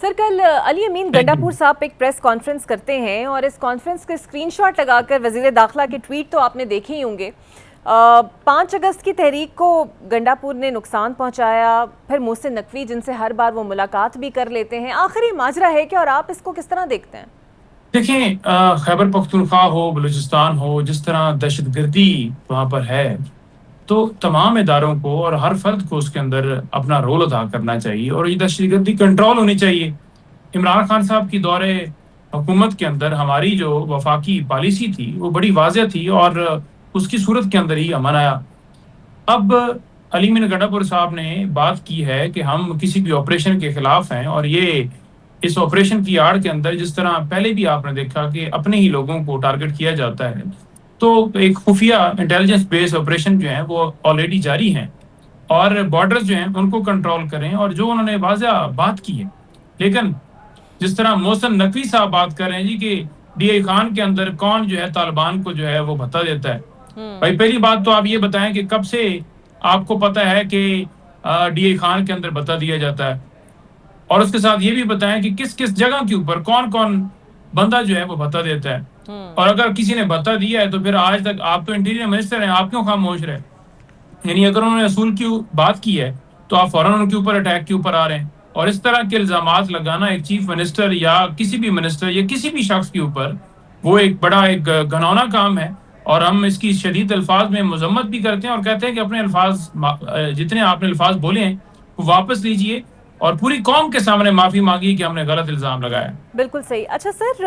سر کل علی امین گنڈا پور صاحب ایک پریس کانفرنس کرتے ہیں اور اس کانفرنس کے اسکرین شاٹ لگا کر وزیر داخلہ کے ٹویٹ تو آپ نے دیکھے ہی ہوں گے. 5 اگست کی تحریک کو گنڈا پور نے نقصان پہنچایا، پھر محسن نقوی جن سے ہر بار وہ ملاقات بھی کر لیتے ہیں، آخر یہ ماجرا ہے کہ اور آپ اس کو کس طرح دیکھتے ہیں؟ دیکھیں، خیبر پختونخوا ہو، بلوچستان ہو، جس طرح دہشت گردی وہاں پر ہے تو تمام اداروں کو اور ہر فرد کو اس کے اندر اپنا رول ادا کرنا چاہیے اور یہ دہشت گردی کنٹرول ہونی چاہیے. عمران خان صاحب کی دور حکومت کے اندر ہماری جو وفاقی پالیسی تھی وہ بڑی واضح تھی اور اس کی صورت کے اندر ہی امن آیا. اب علی امین گنڈا پور صاحب نے بات کی ہے کہ ہم کسی بھی آپریشن کے خلاف ہیں، اور یہ اس آپریشن کی آڑ کے اندر جس طرح پہلے بھی آپ نے دیکھا کہ اپنے ہی لوگوں کو ٹارگٹ کیا جاتا ہے، تو ایک خفیہ انٹیلیجنس بیس آپریشن جو ہیں وہ آلریڈی جاری ہیں اور بارڈرز جو ہیں ان کو کنٹرول کریں، اور جو انہوں نے واضح بات کی ہے. لیکن جس طرح محسن نقوی صاحب بات کر رہے ہیں جی کہ ڈی اے خان کے اندر کون جو ہے طالبان کو جو ہے وہ بھتا دیتا ہے. بھائی پہلی بات تو آپ یہ بتائیں کہ کب سے آپ کو پتا ہے کہ ڈی اے خان کے اندر بھتا دیا جاتا ہے، اور اس کے ساتھ یہ بھی بتائیں کہ کس کس جگہ کے اوپر کون کون بندہ جو ہے وہ بھتا دیتا ہے. اور اگر کسی نے بھتا دیا ہے تو پھر آج تک آپ تو انٹیریئر منسٹر ہیں، آپ کیوں خاموش رہے؟ یعنی اگر انہوں نے اصول کی بات کی ہے تو آپ فوراً ان کے اوپر اٹیک کے اوپر آ رہے ہیں. اور اس طرح کے الزامات لگانا ایک چیف منسٹر یا کسی بھی منسٹر یا کسی بھی شخص کے اوپر، وہ ایک بڑا ایک گھناؤنا کام ہے، اور ہم اس کی شدید الفاظ میں مذمت بھی کرتے ہیں اور کہتے ہیں کہ اپنے الفاظ جتنے آپ نے الفاظ بولے ہیں وہ واپس لیجئے اور پوری قوم کے سامنے معافی مانگی کہ ہم نے غلط الزام لگایا. بالکل صحیح. اچھا سر،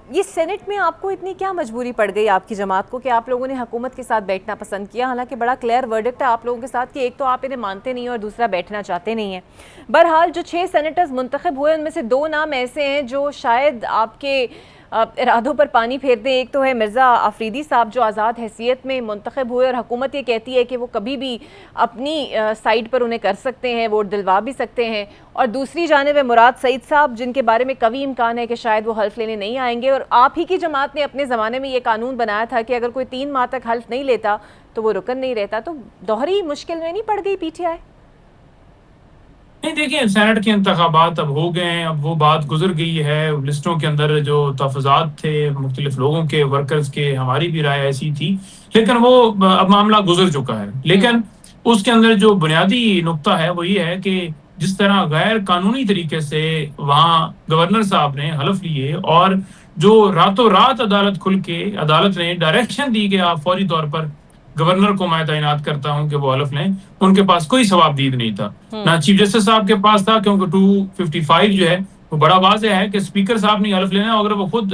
یہ سینٹ میں آپ کو اتنی کیا مجبوری پڑ گئی آپ کی جماعت کو کہ آپ لوگوں نے حکومت کے ساتھ بیٹھنا پسند کیا؟ حالانکہ بڑا کلیئر ورڈکٹ ہے آپ لوگوں کے ساتھ کہ ایک تو آپ انہیں مانتے نہیں ہیں اور دوسرا بیٹھنا چاہتے نہیں ہیں. بہرحال جو 6 سینیٹرز منتخب ہوئے ان میں سے 2 نام ایسے ہیں جو شاید آپ کے ارادوں پر پانی پھیر دیں. ایک تو ہے مرزا آفریدی صاحب جو آزاد حیثیت میں منتخب ہوئے اور حکومت یہ کہتی ہے کہ وہ کبھی بھی اپنی سائڈ پر انہیں کر سکتے ہیں، ووٹ دلوا بھی سکتے ہیں. اور دوسری جانب ہے مراد سعید صاحب جن کے بارے میں قوی امکان ہے کہ شاید وہ حلف لینے نہیں آئیں گے. اور آپ ہی کی جماعت نے اپنے زمانے میں یہ قانون بنایا تھا کہ اگر کوئی 3 ماہ تک حلف نہیں لیتا تو وہ رکن نہیں رہتا. تو دوہری مشکل میں نہیں پڑ گئی پی ٹی آئی؟ نہیں، دیکھیں سینٹ کے انتخابات اب ہو گئے ہیں، اب وہ بات گزر گئی ہے. لسٹوں کے اندر جو تحفظات تھے مختلف لوگوں کے، ورکرز کے، ہماری بھی رائے ایسی تھی، لیکن وہ اب معاملہ گزر چکا ہے. لیکن اس کے اندر جو بنیادی نقطہ ہے وہ یہ ہے کہ جس طرح غیر قانونی طریقے سے وہاں گورنر صاحب نے حلف لیے اور جو راتوں رات عدالت کھل کے عدالت نے ڈائریکشن دی کہ آپ فوری طور پر گورنر کو میں تعینات کرتا ہوں کہ وہ حلف لیں، ان کے پاس کوئی ثواب دید نہیں تھا، نہ چیف جسٹس صاحب کے پاس تھا، کیونکہ 255 جو ہے وہ بڑا واضح ہے کہ اسپیکر صاحب نے حلف لینا، اگر وہ خود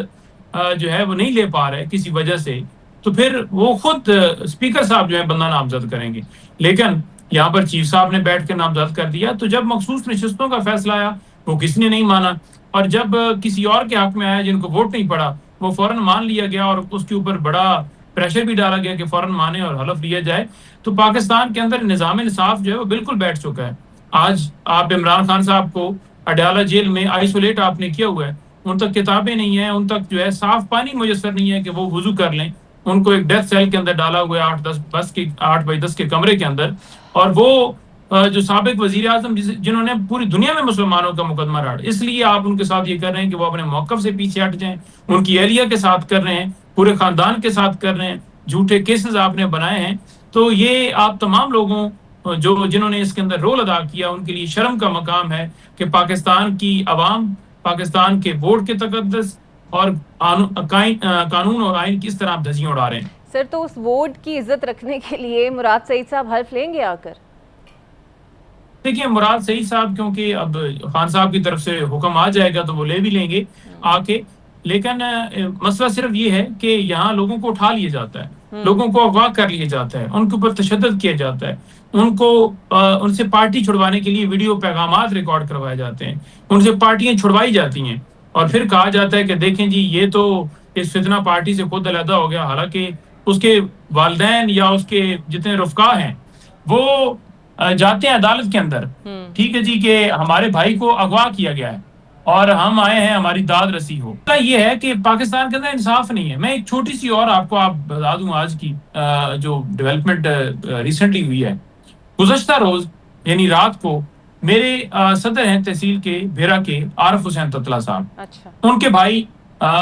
جو ہے وہ نہیں لے پا رہے کسی وجہ سے تو پھر وہ خود اسپیکر صاحب جو ہے بندہ نامزد کریں گے. لیکن یہاں پر چیف صاحب نے بیٹھ کے نامزد کر دیا، تو جب مخصوص نشستوں کا فیصلہ آیا وہ کسی نے نہیں مانا، اور جب کسی اور کے حق میں آیا جن کو ووٹ نہیں پڑا وہ فوراً مان لیا گیا، اور اس کے اوپر بڑا پریشر بھی ڈالا گیا کہ فوراً مانے اور حلف لیا جائے. تو پاکستان کے اندر نظام انصاف جو ہے وہ بالکل بیٹھ چکا ہے. آج آپ عمران خان صاحب کو اڈیالہ جیل میں آئسولیٹ آپ نے کیا ہوا ہے، ان تک کتابیں نہیں ہیں، ان تک جو ہے صاف پانی میسر نہیں ہے کہ وہ وضو کر لیں. ان کو ایک ڈیتھ سیل کے اندر ڈالا ہوا ہے 8x10 کے کمرے کے اندر. اور وہ جو سابق وزیر اعظم جنہوں نے پوری دنیا میں مسلمانوں کا مقدمہ راڑ، اس لیے آپ ان کے ساتھ یہ کر رہے ہیں کہ وہ اپنے موقف سے پیچھے ہٹ جائیں. ان کی اہلیہ کے ساتھ کر رہے ہیں، پورے خاندان کے ساتھ کر رہے ہیں، جھوٹے کیسز آپ نے بنائے ہیں. تو یہ آپ تمام لوگوں جنہوں نے اس کے اندر رول ادا کیا ان کے لیے شرم کا مقام ہے کہ پاکستان کی عوام، پاکستان کے ووٹ کے تقدس اور قانون اور آئین کس طرح آپ دھجیاں اڑا رہے ہیں. سر تو اس ووٹ کی عزت رکھنے کے لیے مراد سعید صاحب حلف لیں گے آ کر؟ دیکھیے مراد سعید صاحب کیونکہ اب خان صاحب کی طرف سے حکم آ جائے گا تو وہ لے بھی لیں گے آ کے. لیکن مسئلہ صرف یہ ہے کہ یہاں لوگوں کو اٹھا لیا جاتا ہے، لوگوں کو اغوا کر لیا جاتا ہے، ان کے اوپر تشدد کیا جاتا ہے، ان سے پارٹی چھڑوانے کے لیے ویڈیو پیغامات ریکارڈ کروائے جاتے ہیں، ان سے پارٹیاں چھڑوائی جاتی ہیں، اور پھر کہا جاتا ہے کہ دیکھیں جی یہ تو اس فتنہ پارٹی سے خود علیحدہ ہو گیا. حالانکہ اس کے والدین یا اس کے جتنے رفقا ہیں وہ جاتے ہیں عدالت کے اندر، ٹھیک ہے جی، کہ ہمارے بھائی کو اغوا کیا گیا ہے اور ہم آئے ہیں ہماری داد رسی ہو. یہ ہے کہ پاکستان کے اندر انصاف نہیں ہے. میں ایک چھوٹی سی اور آپ کو بتا دوں آج کی جو ڈیولپمنٹ ریسنٹلی ہوئی ہے. گزشتہ روز یعنی رات کو میرے صدر ہیں تحصیل کے بھیرا کے عارف حسین تتلا صاحب، اچھا ان کے بھائی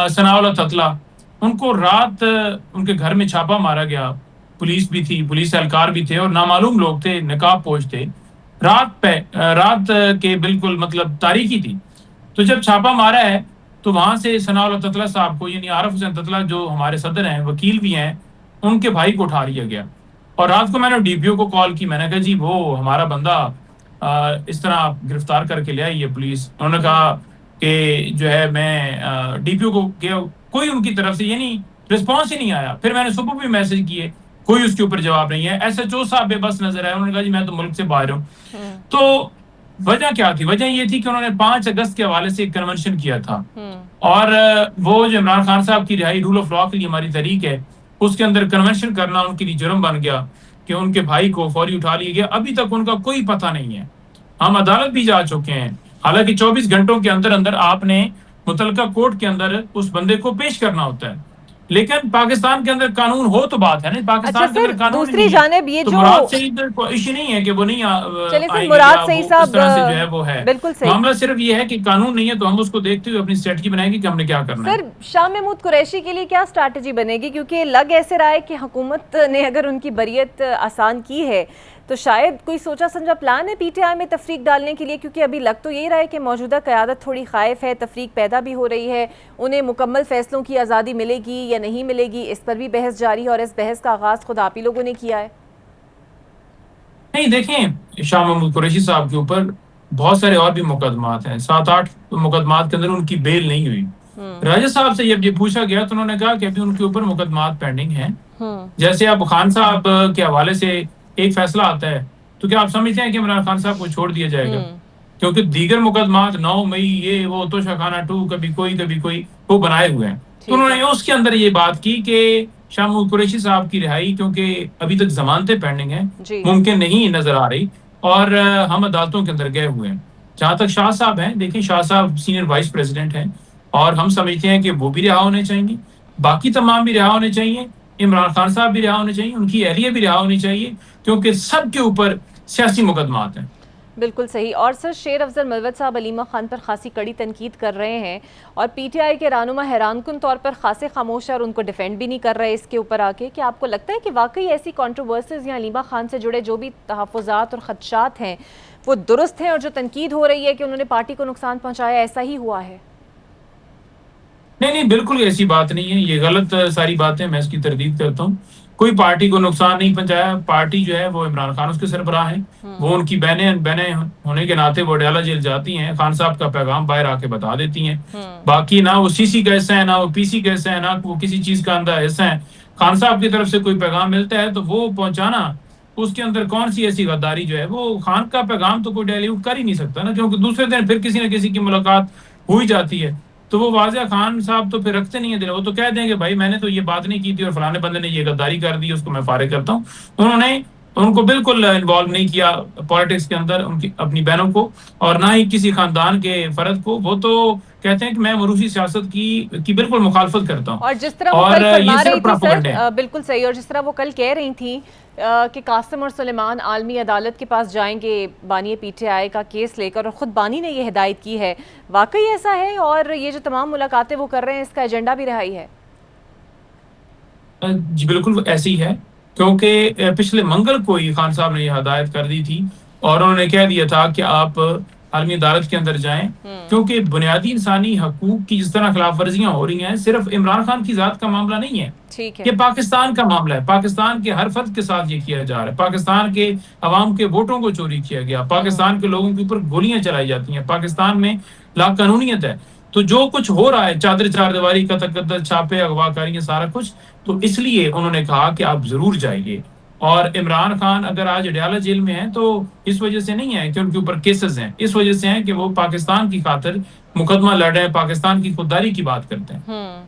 ثناء اللہ تتلا، ان کو رات ان کے گھر میں چھاپا مارا گیا، پولیس بھی تھی، پولیس اہلکار بھی تھے اور نامعلوم لوگ تھے، نقاب پوش تھے، رات کے بالکل مطلب تاریخی تھی. تو جب چھاپا مارا ہے تو وہاں سے ثناء اللہ تتلا صاحب کو، یعنی عارف حسین تتلا جو ہمارے صدر ہیں، وکیل بھی ہیں، ان کے بھائی کو اٹھا لیا گیا. اور رات کو میں نے ڈی پی او کو کال کی، میں نے کہا جی وہ ہمارا بندہ اس طرح گرفتار کر کے لے آئی ہے پولیس. انہوں نے ہوں کہا کہ جو ہے میں ڈی پی او کو کیا، کوئی ان کی طرف سے یعنی رسپانس ہی نہیں آیا. پھر میں نے صبح بھی میسج کیے، کوئی اس کے اوپر جواب نہیں ہے. ایس ایچ او صاحب بے بس نظر آئے، انہوں نے کہا جی میں تو ملک سے باہر ہوں. ہوں تو وجہ کیا تھی؟ وجہ یہ تھی کہ انہوں نے 5 اگست کے حوالے سے ایک کنونشن کیا تھا، ہوں اور وہ جو عمران خان صاحب کی رہائی، رول آف لا کے لیے ہماری تحریک ہے، اس کے اندر کنونشن کرنا ان کے لیے جرم بن گیا کہ ان کے بھائی کو فوری اٹھا لیا گیا. ابھی تک ان کا کوئی پتہ نہیں ہے. ہم عدالت بھی جا چکے ہیں، حالانکہ 24 گھنٹوں کے اندر اندر آپ نے متعلقہ کورٹ کے اندر اس بندے کو پیش کرنا ہوتا ہے. لیکن پاکستان کے اندر قانون ہو تو بات ہے نا، اچھا پاکستان کے سر، اندر قانون ہی دوسری نہیں ہے. جانب یہ تو جو مراد سے کوئی ایشو نہیں ہے کہ وہ نہیں چلے سر، آئیں گے یا مراد صحیح وہ اس صاحب طرح سے جو ہے وہ ہے. بالکل صحیح. معاملہ صرف یہ ہے کہ قانون نہیں ہے تو ہم اس کو دیکھتے ہوئے اپنی اسٹریٹجی بنائیں گے کہ ہم نے کیا کرنا ہے. سر، شاہ محمود قریشی کے لیے کیا اسٹریٹجی بنے گی؟ کیونکہ لگ ایسے رہا ہے کہ حکومت نے اگر ان کی بریت آسان کی ہے تو شاید کوئی سوچا سمجھا پلان ہے پی ٹی آئی میں تفریق ڈالنے کے لیے، کیونکہ ابھی لگ تو یہی رہا ہے کہ موجودہ قیادت تھوڑی خائف ہے، تفریق پیدا بھی ہو رہی ہے، انہیں مکمل فیصلوں کی آزادی ملے گی یا نہیں ملے گی، اس پر بھی بحث جاری ہے، اور اس بحث کا آغاز خود آپ ہی لوگوں نے کیا ہے. نہیں دیکھیں، شاہ محمود قریشی صاحب کے اوپر بہت سارے اور بھی مقدمات ہیں، 7-8 مقدمات کے اندر ان کی بیل نہیں ہوئی. ہوں راجہ صاحب سے جب یہ پوچھا گیا تو انہوں نے کہا کہ ابھی ان کے اوپر مقدمات پینڈنگ ہیں. ہوں جیسے اب خان صاحب کے حوالے سے ایک فیصلہ آتا ہے تو کیا آپ سمجھتے ہیں کہ عمران خان صاحب کو چھوڑ دیا جائے گا؟ ہوں کیونکہ دیگر مقدمات 9 مئی یہ وہ توشہ خانہ 2 کبھی کوئی وہ بنائے ہوئے ہیں. تو انہوں ٹھیک ہے. نے اس کے اندر یہ بات کی کہ شاہ محمود قریشی صاحب کی رہائی کیونکہ ابھی تک ضمانتیں پینڈنگ ہیں، جی ممکن نہیں نظر آ رہی، اور ہم عدالتوں کے اندر گئے ہوئے ہیں. جہاں تک شاہ صاحب ہیں، دیکھیں شاہ صاحب سینئر وائس پریزیڈنٹ ہیں اور ہم سمجھتے ہیں کہ وہ بھی رہا ہونے چاہیے، باقی تمام بھی رہا ہونے چاہیے، عمران خان صاحب بھی رہا ہونے چاہیے، ان کی اہلیہ بھی رہا ہونی چاہیے، کیونکہ سب کے اوپر سیاسی مقدمات ہیں. بالکل صحیح. اور سر، شیر افضل ملوت صاحب علیمہ خان پر خاصی کڑی تنقید کر رہے ہیں، اور پی ٹی آئی کے رہنما حیران کن طور پر خاصے خاموش ہیں اور ان کو ڈیفینڈ بھی نہیں کر رہے اس کے اوپر آ کے. کیا آپ کو لگتا ہے کہ واقعی ایسی کنٹروورسیز یا علیمہ خان سے جڑے جو بھی تحفظات اور خدشات ہیں وہ درست ہیں، اور جو تنقید ہو رہی ہے کہ انہوں نے پارٹی کو نقصان پہنچایا، ایسا ہی ہوا ہے؟ نہیں بالکل ایسی بات نہیں ہے، یہ غلط ساری باتیں، میں اس کی تردید کرتا ہوں. کوئی پارٹی کو نقصان نہیں پہنچایا. پارٹی جو ہے وہ عمران خان اس کے سربراہ ہیں، وہ ان کی بہنیں ہونے کے ناطے وہ اڈیالہ جیل جاتی ہیں، خان صاحب کا پیغام باہر آ کے بتا دیتی ہیں. باقی نہ وہ سی سی کا حصہ ہے، نہ وہ پی سی کا حصہ ہے، نہ وہ کسی چیز کا اندر حصہ ہے. خان صاحب کی طرف سے کوئی پیغام ملتا ہے تو وہ پہنچانا، اس کے اندر کون سی ایسی غداری جو ہے، وہ خان کا پیغام تو کوئی ڈیلیوٹ کر ہی نہیں سکتا نا، کیونکہ دوسرے دن پھر کسی نہ کسی کی ملاقات ہو ہی جاتی ہے. تو وہ واضح خان صاحب تو پھر رکھتے نہیں ہیں دل، وہ تو کہہ دیں کہ بھائی میں نے تو یہ بات نہیں کی تھی اور فلانے بندے نے یہ غداری کر دی، اس کو میں فارغ کرتا ہوں. انہوں نے ان کو بالکل انوالو نہیں کیا پالیٹکس کے اندر، ان کی اپنی بہنوں کو، اور نہ ہی کسی خاندان کے فرد کو. وہ تو کہتے ہیں کہ میں موروثی سیاست کی بالکل مخالفت کرتا ہوں، اور جس طرح وہ اور کل یہ فرما رہی صرف تھی پراپیگنڈا ہے. سر، بالکل صحیح، اور جس طرح وہ کل کہہ رہی تھیں کہ قاسم اور سلیمان عالمی عدالت کے پاس جائیں گے بانی پی ٹی آئی کا کیس لے کر، اور خود بانی نے یہ ہدایت کی ہے، واقعی ایسا ہے؟ اور یہ جو تمام ملاقاتیں وہ کر رہے ہیں، اس کا ایجنڈا بھی رہا ہی ہے؟ جی بالکل ایسے ہی ہے، کیونکہ پچھلے منگل کو ہی خان صاحب نے یہ ہدایت کر دی تھی، اور انہوں نے کہہ دیا تھا کہ آپ عالمی عدالت کے اندر جائیں، کیونکہ بنیادی انسانی حقوق کی جس طرح خلاف ورزیاں ہو رہی ہیں، صرف عمران خان کی ذات کا معاملہ نہیں ہے، ٹھیک ہے. یہ پاکستان کا معاملہ ہے. پاکستان کے ہر فرد کے ساتھ یہ کیا جا رہا ہے. پاکستان کے عوام کے ووٹوں کو چوری کیا گیا، پاکستان کے لوگوں کے اوپر گولیاں چلائی جاتی ہیں، پاکستان میں لا قانونیت ہے. تو جو کچھ ہو رہا ہے، چادر چار دیواری، قتل قتل، چھاپے، اغوا کاریاں، سارا کچھ، تو اس لیے انہوں نے کہا کہ آپ ضرور جائیے. اور عمران خان اگر آج اڈیالہ جیل میں ہیں تو اس وجہ سے نہیں ہے کہ ان کے اوپر کیسز ہیں، اس وجہ سے ہیں کہ وہ پاکستان کی خاطر مقدمہ لڑ رہے ہیں، پاکستان کی خودداری کی بات کرتے ہیں.